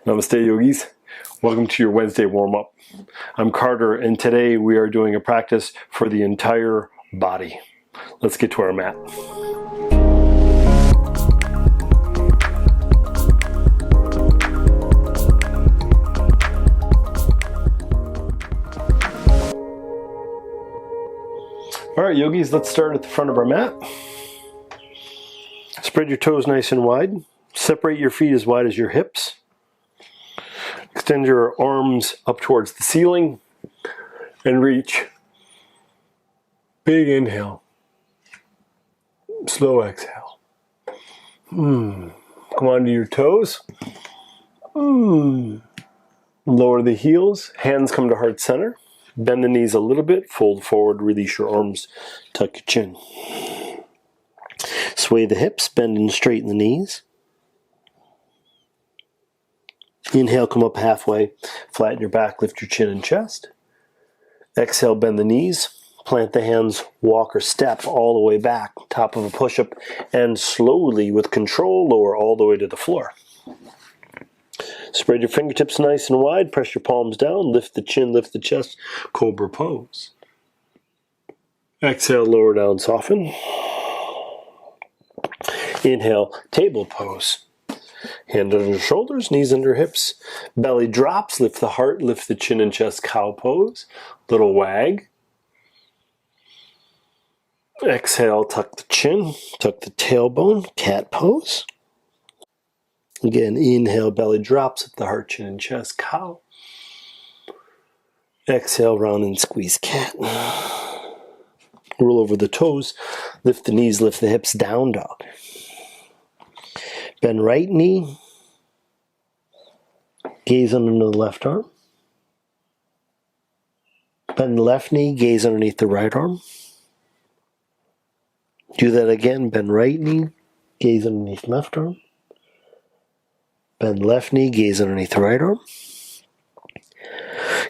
Namaste, yogis. Welcome to your Wednesday warm-up. I'm Carter, and today we are doing a practice for the entire body. Let's get to our mat. All right, yogis, let's start at the front of our mat. Spread your toes nice and wide. Separate your feet as wide as your hips. Extend your arms up towards the ceiling and reach. Big inhale. Slow exhale. Come onto your toes. Lower the heels. Hands come to heart center. Bend the knees a little bit. Fold forward. Release your arms. Tuck your chin. Sway the hips. Bend and straighten the knees. Inhale, come up halfway, flatten your back, lift your chin and chest. Exhale, bend the knees, plant the hands, walk or step all the way back, top of a push-up, and slowly, with control, lower all the way to the floor. Spread your fingertips nice and wide, press your palms down, lift the chin, lift the chest, cobra pose. Exhale, lower down, soften. Inhale, table pose. Hand under shoulders, knees under hips. Belly drops, lift the heart, lift the chin and chest, cow pose. Little wag. Exhale, tuck the chin, tuck the tailbone, cat pose. Again, inhale, belly drops, lift the heart, chin and chest, cow. Exhale, round and squeeze, cat. Roll over the toes, lift the knees, lift the hips, down dog. Bend right knee, gaze under the left arm. Bend left knee, gaze underneath the right arm. Do that again, bend right knee, gaze underneath left arm. Bend left knee, gaze underneath the right arm.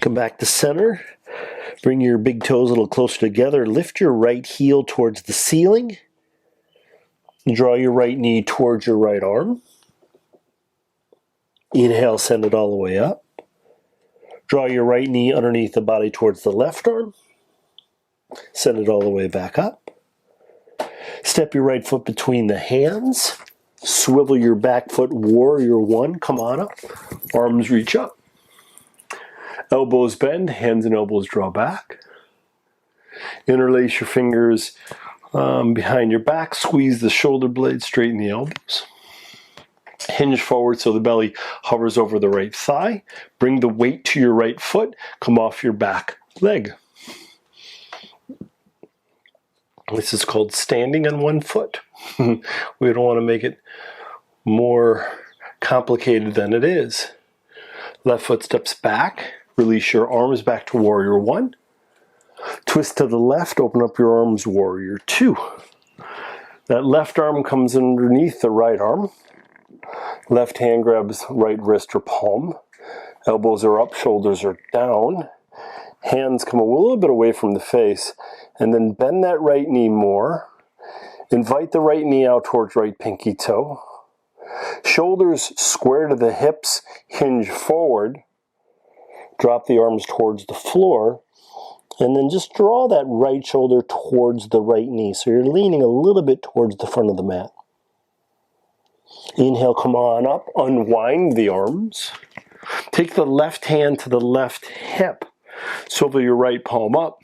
Come back to center. Bring your big toes a little closer together. Lift your right heel towards the ceiling. Draw your right knee towards your right arm. Inhale, send it all the way up. Draw your right knee underneath the body towards the left arm. Send it all the way back up. Step your right foot between the hands. Swivel your back foot, warrior one. Come on up. Arms reach up. Elbows bend, hands and elbows draw back. Interlace your fingers behind your back, squeeze the shoulder blades, straighten the elbows. Hinge forward so the belly hovers over the right thigh. Bring the weight to your right foot. Come off your back leg. This is called standing on one foot. We don't want to make it more complicated than it is. Left foot steps back. Release your arms back to warrior one. Twist to the left, open up your arms, warrior two. That left arm comes underneath the right arm. Left hand grabs right wrist or palm. Elbows are up, shoulders are down. Hands come a little bit away from the face. And then bend that right knee more. Invite the right knee out towards right pinky toe. Shoulders square to the hips, hinge forward. Drop the arms towards the floor. And then just draw that right shoulder towards the right knee. So you're leaning a little bit towards the front of the mat. Inhale, come on up. Unwind the arms. Take the left hand to the left hip. Swivel your right palm up.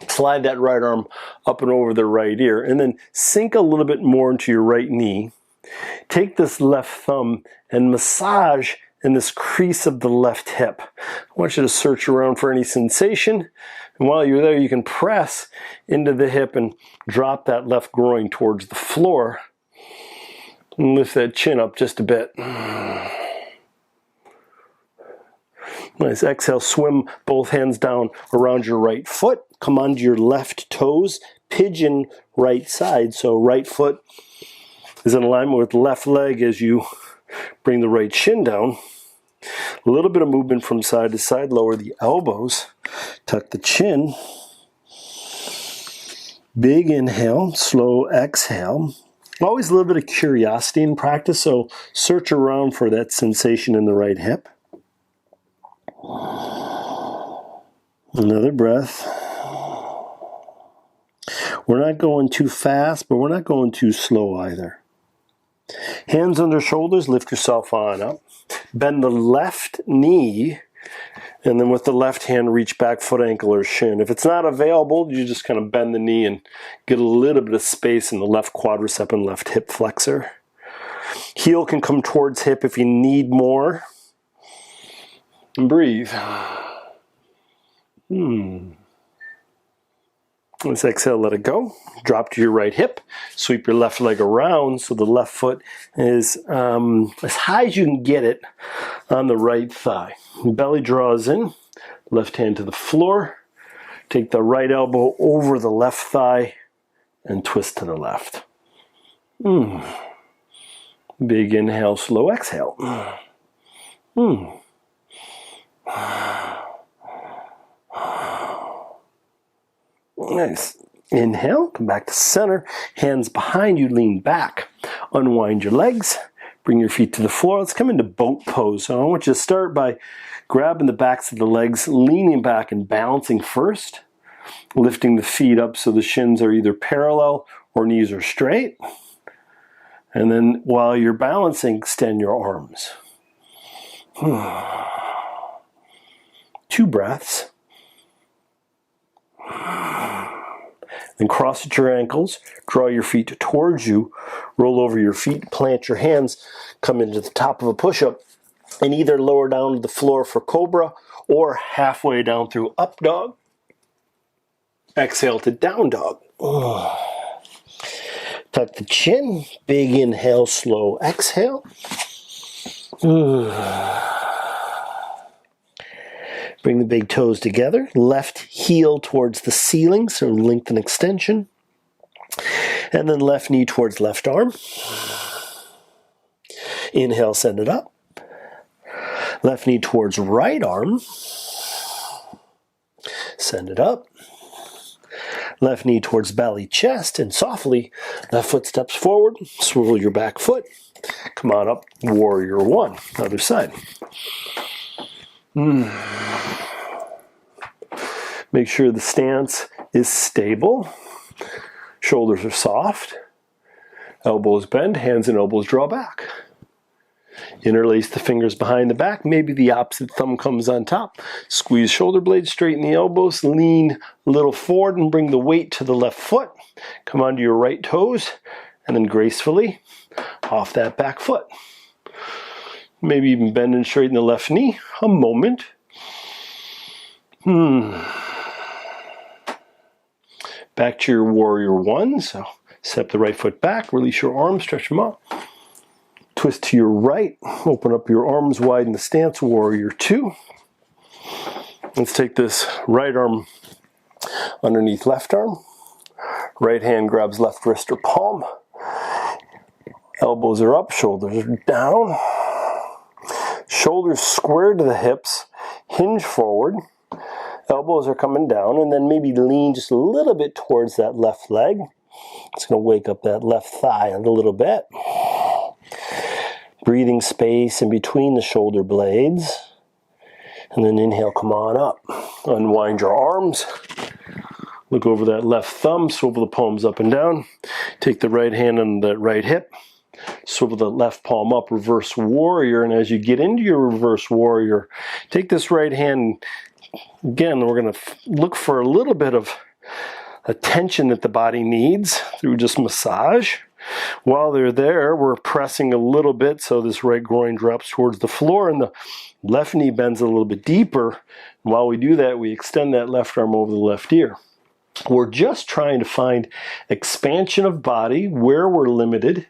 Slide that right arm up and over the right ear. And then sink a little bit more into your right knee. Take this left thumb and massage in this crease of the left hip. I want you to search around for any sensation. And while you're there, you can press into the hip and drop that left groin towards the floor. And lift that chin up just a bit. Nice. Exhale, swim both hands down around your right foot. Come onto your left toes. Pigeon right side. So right foot is in alignment with left leg as you bring the right shin down. A little bit of movement from side to side. Lower the elbows. Tuck the chin. Big inhale. Slow exhale. Always a little bit of curiosity in practice, so search around for that sensation in the right hip. Another breath. We're not going too fast, but we're not going too slow either. Hands under shoulders, lift yourself on up. Bend the left knee, and then with the left hand, reach back, foot, ankle, or shin. If it's not available, you just kind of bend the knee and get a little bit of space in the left quadricep and left hip flexor. Heel can come towards hip if you need more. And breathe. Let's exhale, let it go. Drop to your right hip. Sweep your left leg around so the left foot is as high as you can get it on the right thigh. Belly draws in, left hand to the floor. Take the right elbow over the left thigh and twist to the left. Big inhale, slow exhale. Nice. Inhale, come back to center. Hands behind you, lean back. Unwind your legs. Bring your feet to the floor. Let's come into boat pose. So I want you to start by grabbing the backs of the legs, leaning back and balancing first. Lifting the feet up so the shins are either parallel or knees are straight. And then while you're balancing, extend your arms. 2 breaths. Then cross at your ankles, draw your feet towards you, roll over your feet, plant your hands, come into the top of a push-up, and either lower down to the floor for cobra or halfway down through up dog. Exhale to down dog. Tuck the chin, big inhale, slow exhale. Bring the big toes together, left heel towards the ceiling, so lengthen extension. And then left knee towards left arm. Inhale, send it up. Left knee towards right arm. Send it up. Left knee towards belly, chest, and softly, left foot steps forward, swivel your back foot. Come on up, warrior 1, other side. Make sure the stance is stable. Shoulders are soft. Elbows bend, hands and elbows draw back. Interlace the fingers behind the back. Maybe the opposite thumb comes on top. Squeeze shoulder blades, straighten the elbows, lean a little forward and bring the weight to the left foot. Come onto your right toes and then gracefully off that back foot. Maybe even bend and straighten the left knee. A moment. Back to your warrior 1. So step the right foot back, release your arms, stretch them out. Twist to your right, open up your arms, widen the stance, warrior 2. Let's take this right arm underneath left arm. Right hand grabs left wrist or palm. Elbows are up, shoulders are down. Shoulders square to the hips, hinge forward. Elbows are coming down, and then maybe lean just a little bit towards that left leg. It's going to wake up that left thigh a little bit. Breathing space in between the shoulder blades. And then inhale, come on up. Unwind your arms. Look over that left thumb, swivel the palms up and down. Take the right hand on the right hip. Swivel the left palm up, reverse warrior. And as you get into your reverse warrior, take this right hand. Again, we're going to look for a little bit of attention that the body needs through just massage. While they're there, we're pressing a little bit so this right groin drops towards the floor and the left knee bends a little bit deeper. And while we do that, we extend that left arm over the left ear. We're just trying to find expansion of body where we're limited.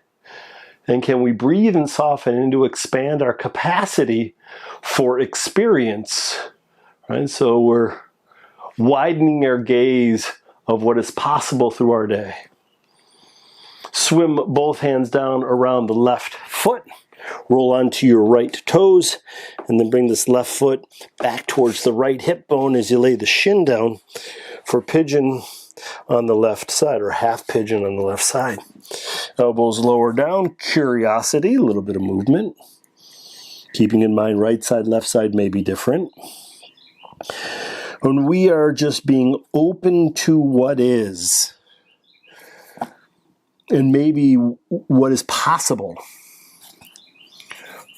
And can we breathe and soften and to expand our capacity for experience? Right? So we're widening our gaze of what is possible through our day. Swim both hands down around the left foot. Roll onto your right toes. And then bring this left foot back towards the right hip bone as you lay the shin down for pigeon on the left side, or half pigeon on the left side. Elbows lower down, curiosity, a little bit of movement. Keeping in mind right side, left side may be different. When we are just being open to what is, and maybe what is possible,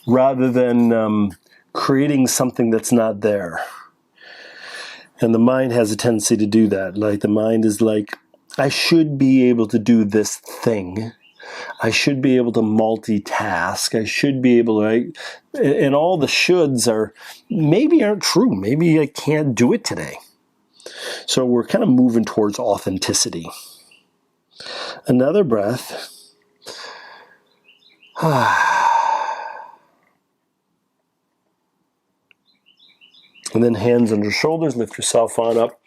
rather than creating something that's not there. And the mind has a tendency to do that. Like the mind is like, I should be able to do this thing. I should be able to multitask. I should be able to, and all the shoulds maybe aren't true. Maybe I can't do it today. So we're kind of moving towards authenticity. Another breath. And then hands under shoulders, lift yourself on up.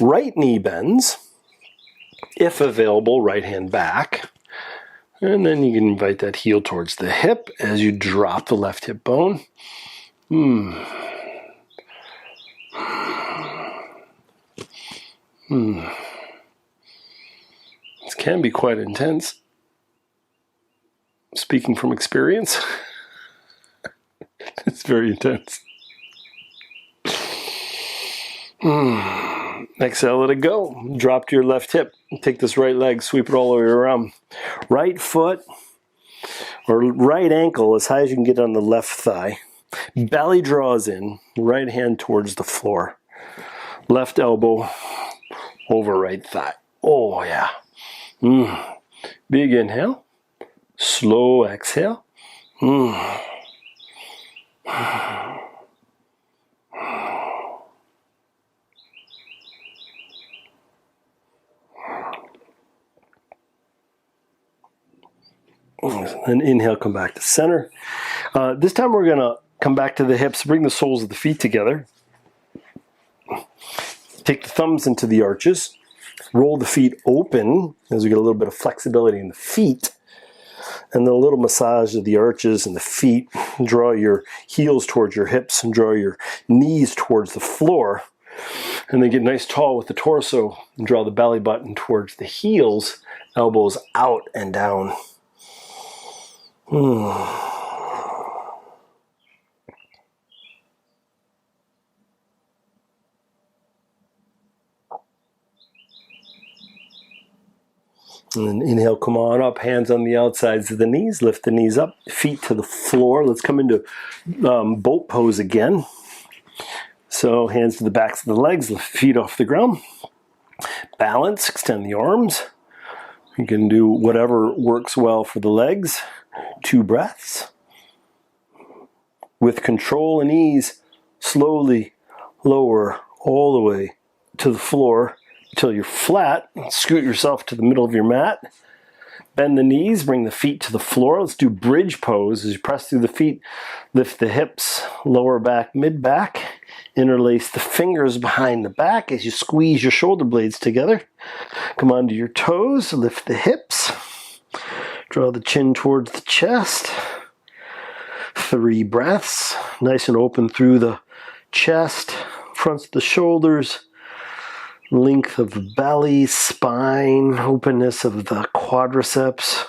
Right knee bends. If available, right hand back. And then you can invite that heel towards the hip as you drop the left hip bone. This can be quite intense. Speaking from experience, it's very intense. Exhale, let it go. Drop to your left hip. Take this right leg, sweep it all the way around. Right foot or right ankle as high as you can get on the left thigh. Belly draws in, right hand towards the floor. Left elbow over right thigh. Oh yeah. Big inhale. Slow exhale. And inhale, come back to center. This time we're going to come back to the hips, bring the soles of the feet together. Take the thumbs into the arches. Roll the feet open as we get a little bit of flexibility in the feet. And then a little massage of the arches and the feet. Draw your heels towards your hips and draw your knees towards the floor. And then get nice tall with the torso and draw the belly button towards the heels, elbows out and down. And then inhale, come on up, hands on the outsides of the knees, lift the knees up, feet to the floor. Let's come into boat pose again. So hands to the backs of the legs, lift feet off the ground. Balance, extend the arms. You can do whatever works well for the legs. 2 breaths. With control and ease, slowly lower all the way to the floor until you're flat. Scoot yourself to the middle of your mat. Bend the knees, bring the feet to the floor. Let's do bridge pose. As you press through the feet, lift the hips, lower back, mid back. Interlace the fingers behind the back as you squeeze your shoulder blades together. Come onto your toes, lift the hips. Draw the chin towards the chest. 3 breaths. Nice and open through the chest, fronts of the shoulders, length of the belly, spine, openness of the quadriceps.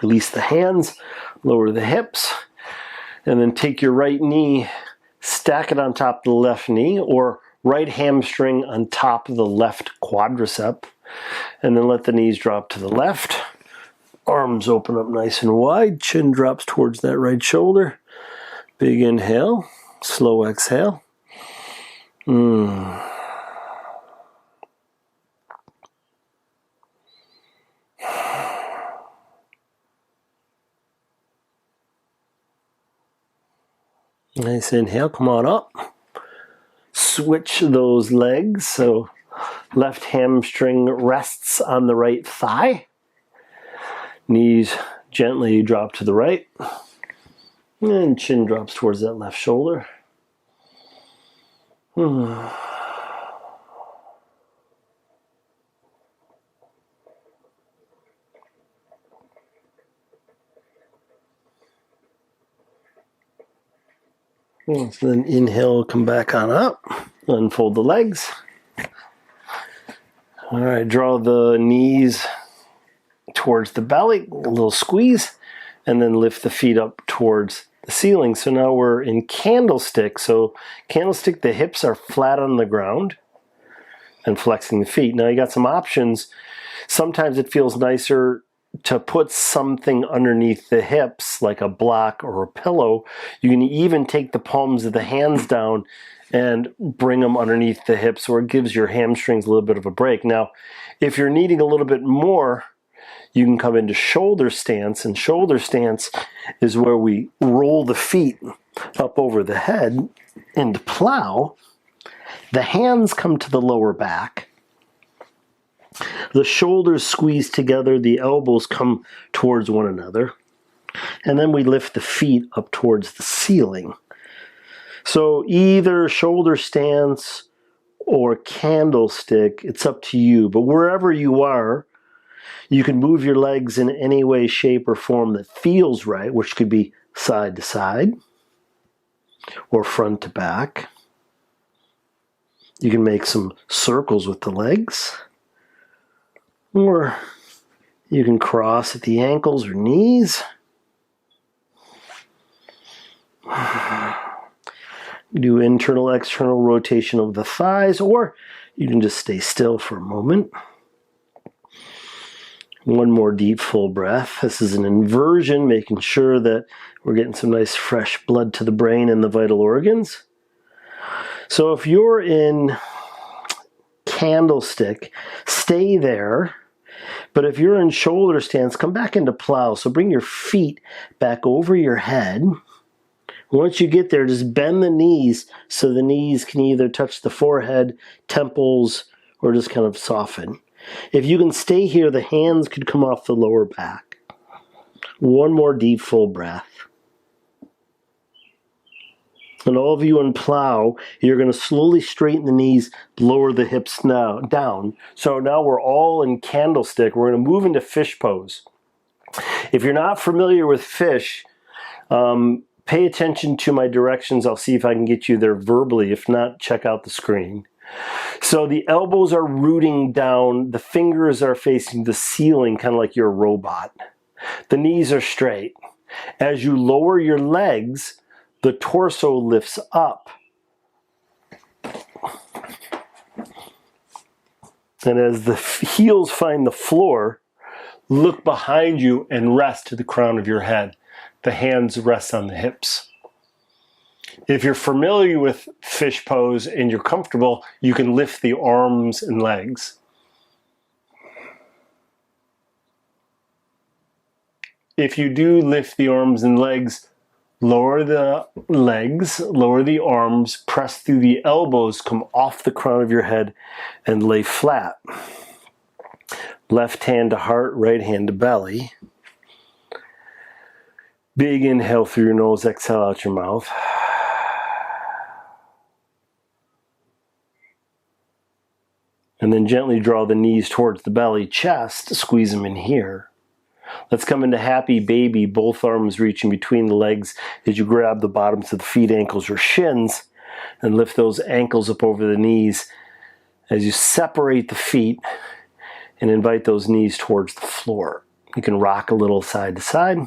Release the hands, lower the hips, and then take your right knee, stack it on top of the left knee, or right hamstring on top of the left quadricep, and then let the knees drop to the left. Arms open up nice and wide, chin drops towards that right shoulder. Big inhale, slow exhale. Nice inhale, come on up. Switch those legs, so left hamstring rests on the right thigh. Knees gently drop to the right. And chin drops towards that left shoulder. So then inhale, come back on up, unfold the legs. All right, draw the knees towards the belly, a little squeeze, and then lift the feet up towards the ceiling. So now we're in candlestick. So candlestick, the hips are flat on the ground and flexing the feet. Now you got some options. Sometimes it feels nicer to put something underneath the hips, like a block or a pillow. You can even take the palms of the hands down and bring them underneath the hips, where it gives your hamstrings a little bit of a break. Now, if you're needing a little bit more, you can come into shoulder stance, and shoulder stance is where we roll the feet up over the head into plow. The hands come to the lower back. The shoulders squeeze together, the elbows come towards one another, and then we lift the feet up towards the ceiling. So either shoulder stance or candlestick, it's up to you, but wherever you are, you can move your legs in any way, shape, or form that feels right, which could be side to side or front to back. You can make some circles with the legs, or you can cross at the ankles or knees. Do internal, external rotation of the thighs, or you can just stay still for a moment. One more deep, full breath. This is an inversion, making sure that we're getting some nice fresh blood to the brain and the vital organs. So if you're in candlestick, stay there. But if you're in shoulder stance, come back into plow. So bring your feet back over your head. Once you get there, just bend the knees so the knees can either touch the forehead, temples, or just kind of soften. If you can stay here, the hands could come off the lower back. One more deep, full breath. And all of you in plow, you're going to slowly straighten the knees, lower the hips now down. So now we're all in candlestick. We're going to move into fish pose. If you're not familiar with fish, pay attention to my directions. I'll see if I can get you there verbally. If not, check out the screen. So the elbows are rooting down. The fingers are facing the ceiling, kind of like you're a robot. The knees are straight. As you lower your legs, the torso lifts up. And as the heels find the floor, look behind you and rest to the crown of your head. The hands rest on the hips. If you're familiar with fish pose and you're comfortable, you can lift the arms and legs. If you do lift the arms and legs, lower the legs, lower the arms, press through the elbows, come off the crown of your head, and lay flat. Left hand to heart, right hand to belly. Big inhale through your nose, exhale out your mouth. And then gently draw the knees towards the belly, chest, squeeze them in here. Let's come into happy baby, both arms reaching between the legs as you grab the bottoms of the feet, ankles, or shins, and lift those ankles up over the knees as you separate the feet and invite those knees towards the floor. You can rock a little side to side.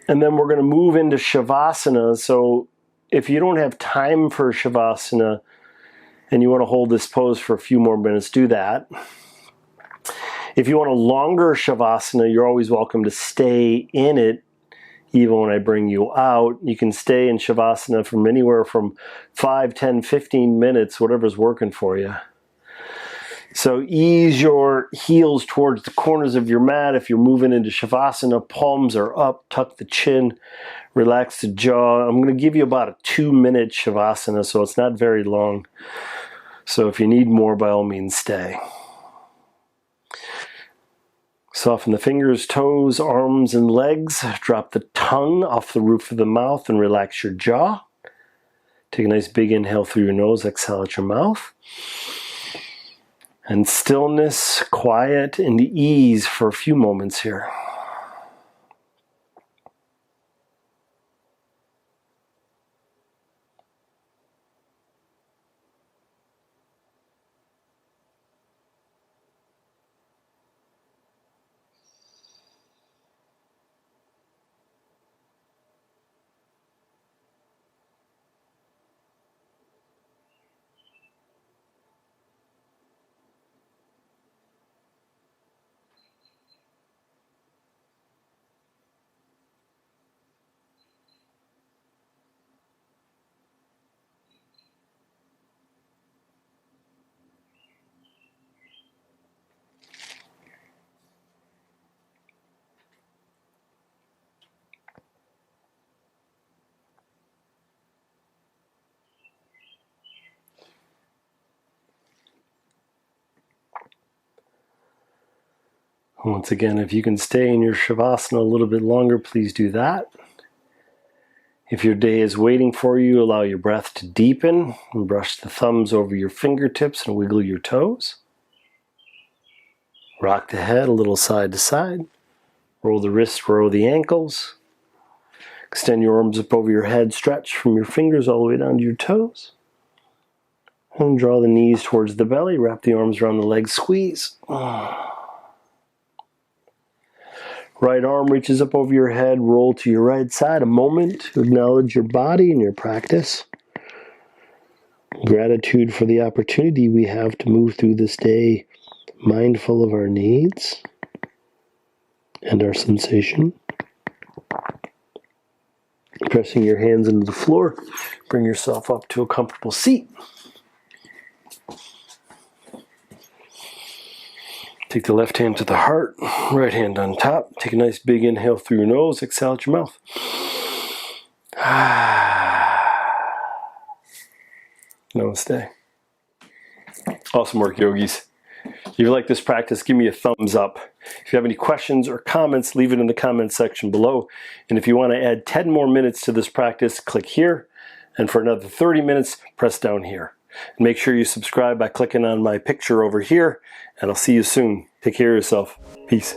And then we're going to move into Shavasana. So if you don't have time for Shavasana and you want to hold this pose for a few more minutes, do that. If you want a longer Shavasana, you're always welcome to stay in it even when I bring you out. You can stay in Shavasana from anywhere from 5, 10, 15 minutes, whatever's working for you. So ease your heels towards the corners of your mat. If you're moving into Shavasana, palms are up, tuck the chin, relax the jaw. I'm going to give you about a 2-minute Shavasana, so it's not very long. So if you need more, by all means, stay. Soften the fingers, toes, arms, and legs. Drop the tongue off the roof of the mouth and relax your jaw. Take a nice big inhale through your nose, exhale out your mouth. And stillness, quiet, and ease for a few moments here. Once again, if you can stay in your Shavasana a little bit longer, please do that. If your day is waiting for you, allow your breath to deepen and brush the thumbs over your fingertips and wiggle your toes. Rock the head a little side to side. Roll the wrists, roll the ankles. Extend your arms up over your head, stretch from your fingers all the way down to your toes. And draw the knees towards the belly, wrap the arms around the legs, squeeze. Right arm reaches up over your head, roll to your right side. A moment to acknowledge your body and your practice. Gratitude for the opportunity we have to move through this day mindful of our needs and our sensation. Pressing your hands into the floor, bring yourself up to a comfortable seat. Take the left hand to the heart, right hand on top. Take a nice big inhale through your nose, exhale out your mouth. Namaste. Awesome work, yogis. If you like this practice, give me a thumbs up. If you have any questions or comments, leave it in the comments section below. And if you want to add 10 more minutes to this practice, click here. And for another 30 minutes, press down here. And make sure you subscribe by clicking on my picture over here. And I'll see you soon. Take care of yourself. Peace.